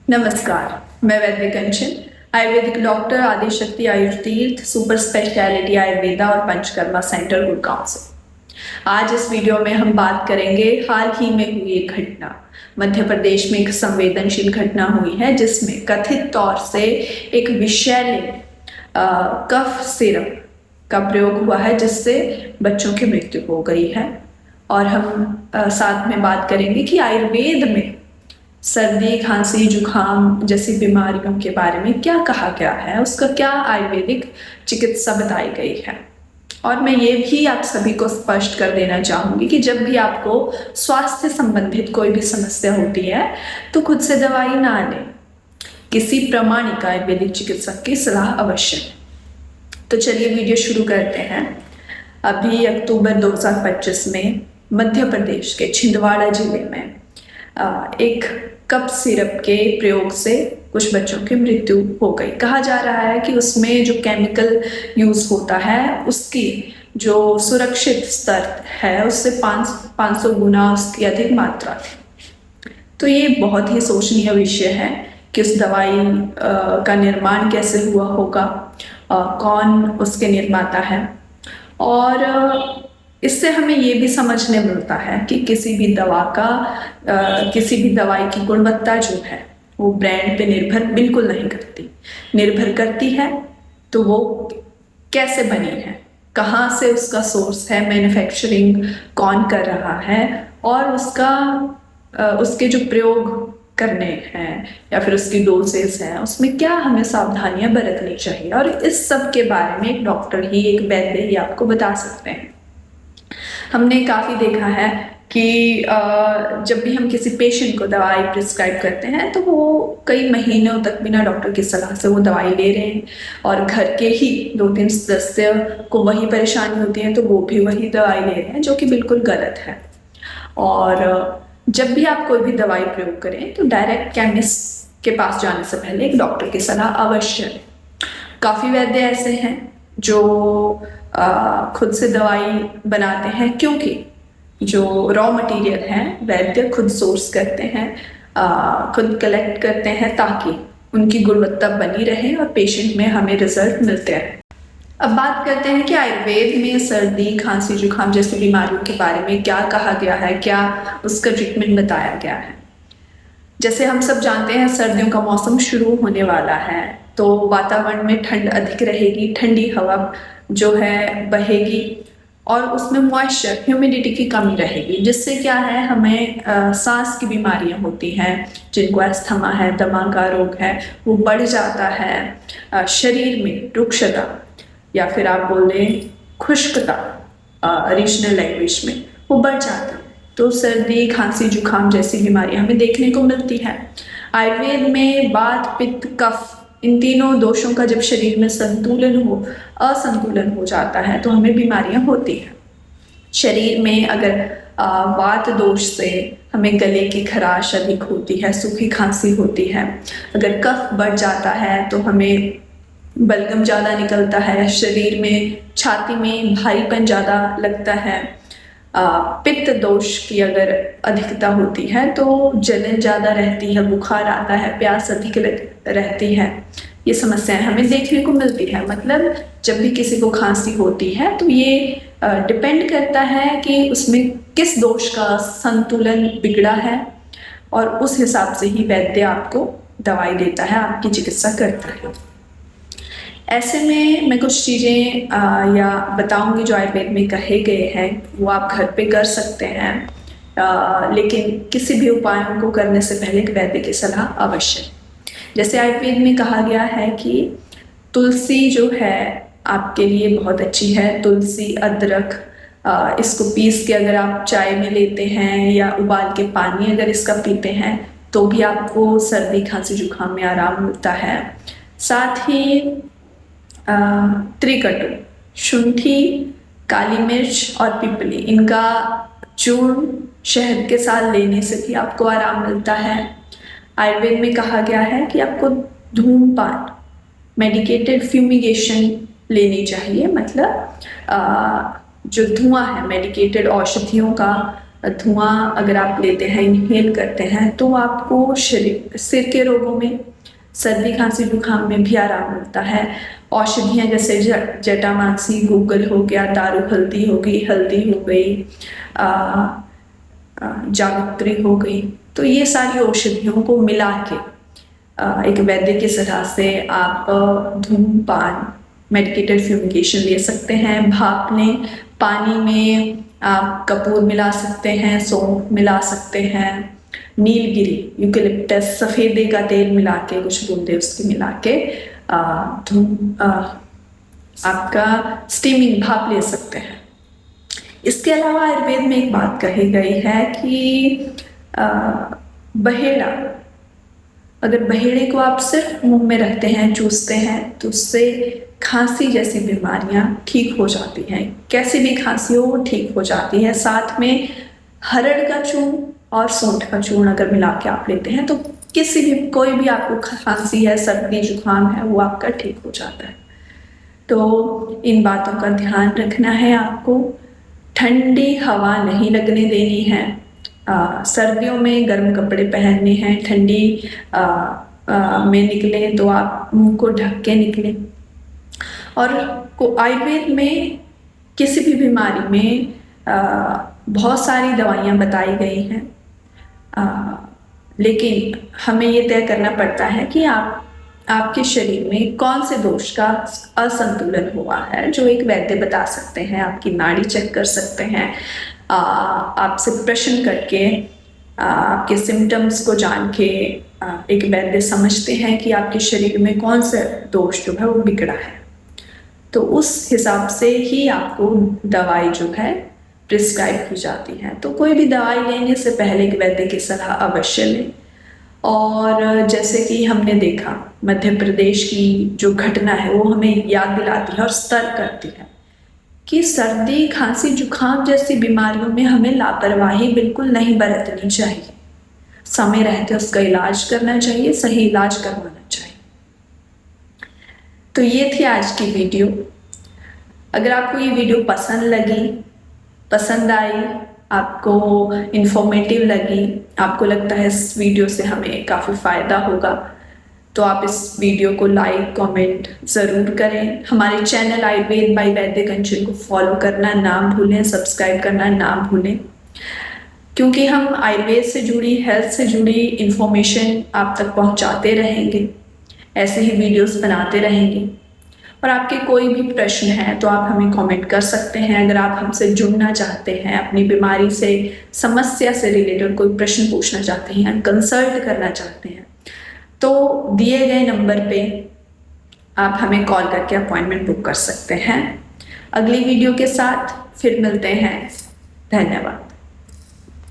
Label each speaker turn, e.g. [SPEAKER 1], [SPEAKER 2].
[SPEAKER 1] नमस्कार, मैं वैद्य Kanchan, Ayurvedic doctor Adishakti Ayurtirth super speciality Ayurveda और पंचकर्मा सेंटर गुड़गांव से। आज इस वीडियो में हम बात करेंगे हाल ही में हुई एक घटना। मध्य प्रदेश में एक संवेदनशील घटना हुई है जिसमें कथित तौर से एक विषैले कफ सिरप का प्रयोग हुआ है जिससे बच्चों की मृत्यु हो गई है। और हम साथ में बात करेंगे कि आयुर्वेद में सर्दी, खांसी, जुखाम जैसी बीमारियों के बारे में क्या कहा गया है, उसका क्या आयुर्वेदिक चिकित्सा बताई गई है। और मैं ये भी आप सभी को स्पष्ट कर देना चाहूँगी कि जब भी आपको स्वास्थ्य संबंधित कोई भी समस्या होती है तो खुद से दवाई ना लें, किसी प्रामाणिक आयुर्वेदिक चिकित्सक की सलाह अवश्य लें। तो चलिए वीडियो शुरू करते हैं। अभी अक्टूबर 2025 में मध्य प्रदेश के छिंदवाड़ा जिले में एक कफ सिरप के प्रयोग से कुछ बच्चों की मृत्यु हो गई। कहा जा रहा है कि उसमें जो केमिकल यूज होता है उसकी जो सुरक्षित स्तर है उससे 500 गुना उसकी अधिक मात्रा थी। तो ये बहुत ही शोचनीय विषय है कि उस दवाई का निर्माण कैसे हुआ होगा, कौन उसके निर्माता है। और इससे हमें ये भी समझने मिलता है कि किसी भी दवाई की गुणवत्ता जो है वो ब्रांड पे निर्भर बिल्कुल नहीं करती। निर्भर करती है तो वो कैसे बनी है, कहाँ से उसका सोर्स है, मैन्युफैक्चरिंग कौन कर रहा है, और उसके जो प्रयोग करने हैं या फिर उसकी डोजेस हैं उसमें क्या हमें सावधानियां बरतनी चाहिए। और इस सब के बारे में एक डॉक्टर ही, एक वैद्य ही आपको बता सकते हैं। हमने काफ़ी देखा है कि जब भी हम किसी पेशेंट को दवाई प्रिस्क्राइब करते हैं तो वो कई महीनों तक बिना डॉक्टर की सलाह से वो दवाई ले रहे हैं, और घर के ही 2-3 सदस्य को वही परेशानी होती है तो वो भी वही दवाई ले रहे हैं, जो कि बिल्कुल गलत है। और जब भी आप कोई भी दवाई प्रयोग करें तो डायरेक्ट केमिस्ट के पास जाने से पहले एक डॉक्टर की सलाह अवश्य लें। काफ़ी वैद्य ऐसे हैं जो खुद से दवाई बनाते हैं, क्योंकि जो रॉ मटेरियल है वैद्य खुद सोर्स करते हैं, खुद कलेक्ट करते हैं ताकि उनकी गुणवत्ता बनी रहे और पेशेंट में हमें रिजल्ट मिलते रहे। अब बात करते हैं कि आयुर्वेद में सर्दी, खांसी, जुखाम जैसी बीमारियों के बारे में क्या कहा गया है, क्या उसका ट्रीटमेंट बताया गया है। जैसे हम सब जानते हैं सर्दियों का मौसम शुरू होने वाला है तो वातावरण में ठंड अधिक रहेगी, ठंडी हवा जो है बहेगी और उसमें मॉइस्चर, ह्यूमिडिटी की कमी रहेगी, जिससे क्या है हमें सांस की बीमारियां होती हैं, जिनको अस्थमा है, दमा का रोग है, वो बढ़ जाता है। शरीर में रुक्षता या फिर आप बोल दें खुश्कता रीजनल लैंग्वेज में, वो बढ़ जाता है। तो सर्दी, खांसी, जुखाम जैसी बीमारियां हमें देखने को मिलती है। आयुर्वेद में वात, पित्त, कफ, इन तीनों दोषों का जब शरीर में असंतुलन हो जाता है तो हमें बीमारियां होती हैं। शरीर में अगर वात दोष से हमें गले की खराश अधिक होती है, सूखी खांसी होती है। अगर कफ बढ़ जाता है तो हमें बलगम ज़्यादा निकलता है, शरीर में छाती में भारीपन ज़्यादा लगता है। पित्त दोष की अगर अधिकता होती है तो जलन ज़्यादा रहती है, बुखार आता है, प्यास अधिक रहती है। ये समस्याएं हमें देखने को मिलती है। मतलब जब भी किसी को खांसी होती है तो ये डिपेंड करता है कि उसमें किस दोष का संतुलन बिगड़ा है, और उस हिसाब से ही वैद्य आपको दवाई देता है, आपकी चिकित्सा करता है। ऐसे में मैं कुछ चीज़ें या बताऊंगी जो आयुर्वेद में कहे गए हैं, वो आप घर पे कर सकते हैं। लेकिन किसी भी उपायों को करने से पहले एक वैद्य की सलाह अवश्य। जैसे आयुर्वेद में कहा गया है कि तुलसी जो है आपके लिए बहुत अच्छी है। तुलसी, अदरक, इसको पीस के अगर आप चाय में लेते हैं या उबाल के पानी अगर इसका पीते हैं तो भी आपको सर्दी, खांसी, जुखाम में आराम मिलता है। साथ ही त्रिकटु, शुंठी, काली मिर्च और पिपली, इनका चूर्ण शहद के साथ लेने से भी आपको आराम मिलता है। आयुर्वेद में कहा गया है कि आपको धूमपान, मेडिकेटेड फ्यूमिगेशन लेनी चाहिए। मतलब जो धुआं है, मेडिकेटेड औषधियों का धुआं अगर आप लेते हैं, इनहेल करते हैं, तो आपको सिर के रोगों में, सर्दी खांसी जुकाम में भी आराम मिलता है। औषधियाँ जैसे जटामांसी, गूगल हो गया, दारू हल्दी हो गई, जावित्री हो गई, तो ये सारी औषधियों को मिला के एक वैद्य की सलाह से आप धूम्रपान, मेडिकेटेड फ्यूमिगेशन ले सकते हैं। भाप लें, पानी में आप कपूर मिला सकते हैं, सौंफ मिला सकते हैं, नीलगिरी, यूकेलिप्टस, सफ़ेदे का तेल मिला के, कुछ बूंदे उसके मिला के आपका स्टीमिंग भाप ले सकते हैं। इसके अलावा आयुर्वेद में एक बात कही गई है कि बहेड़ा, अगर बहेड़े को आप सिर्फ मुंह में रखते हैं, चूसते हैं, तो उससे खांसी जैसी बीमारियां ठीक हो जाती हैं। कैसी भी खांसी हो वो ठीक हो जाती है। साथ में हरड़ का चूर्ण और सौंठ का चूर्ण अगर मिला के आप लेते हैं तो किसी भी, कोई भी आपको खांसी है, सर्दी जुकाम है, वो आपका ठीक हो जाता है। तो इन बातों का ध्यान रखना है आपको। ठंडी हवा नहीं लगने देनी है। सर्दियों में गर्म कपड़े पहनने हैं। ठंडी में निकलें तो आप मुंह को ढक के निकलें। और आयुर्वेद में किसी भी बीमारी में बहुत सारी दवाइयाँ बताई गई हैं, लेकिन हमें ये तय करना पड़ता है कि आपके शरीर में कौन से दोष का असंतुलन हुआ है, जो एक वैद्य बता सकते हैं। आपकी नाड़ी चेक कर सकते हैं, आपसे प्रश्न करके, आपके सिम्टम्स को जान के एक वैद्य समझते हैं कि आपके शरीर में कौन सा दोष जो है वो बिगड़ा है। तो उस हिसाब से ही आपको दवाई जो है प्रिस्क्राइब की जाती है। तो कोई भी दवाई लेने से पहले एक वैद्य की सलाह अवश्य लें। और जैसे कि हमने देखा, मध्य प्रदेश की जो घटना है वो हमें याद दिलाती है और सतर्क करती है कि सर्दी खांसी जुकाम जैसी बीमारियों में हमें लापरवाही बिल्कुल नहीं बरतनी चाहिए। समय रहते उसका इलाज करना चाहिए, सही इलाज करवाना चाहिए। तो ये थी आज की वीडियो। अगर आपको ये वीडियो पसंद आई, आपको इंफॉर्मेटिव लगी, आपको लगता है इस वीडियो से हमें काफ़ी फ़ायदा होगा, तो आप इस वीडियो को लाइक कमेंट ज़रूर करें। हमारे चैनल आयुर्वेद बाय वैद्य कंचन को फॉलो करना ना भूलें, सब्सक्राइब करना ना भूलें, क्योंकि हम आयुर्वेद से जुड़ी, हेल्थ से जुड़ी इन्फॉर्मेशन आप तक पहुंचाते रहेंगे, ऐसे ही वीडियोस बनाते रहेंगे। और आपके कोई भी प्रश्न है तो आप हमें कमेंट कर सकते हैं। अगर आप हमसे जुड़ना चाहते हैं, अपनी बीमारी से, समस्या से रिलेटेड कोई प्रश्न पूछना चाहते हैं, कंसल्ट करना चाहते हैं, तो दिए गए नंबर पे आप हमें कॉल करके अपॉइंटमेंट बुक कर सकते हैं। अगली वीडियो के साथ फिर मिलते हैं। धन्यवाद।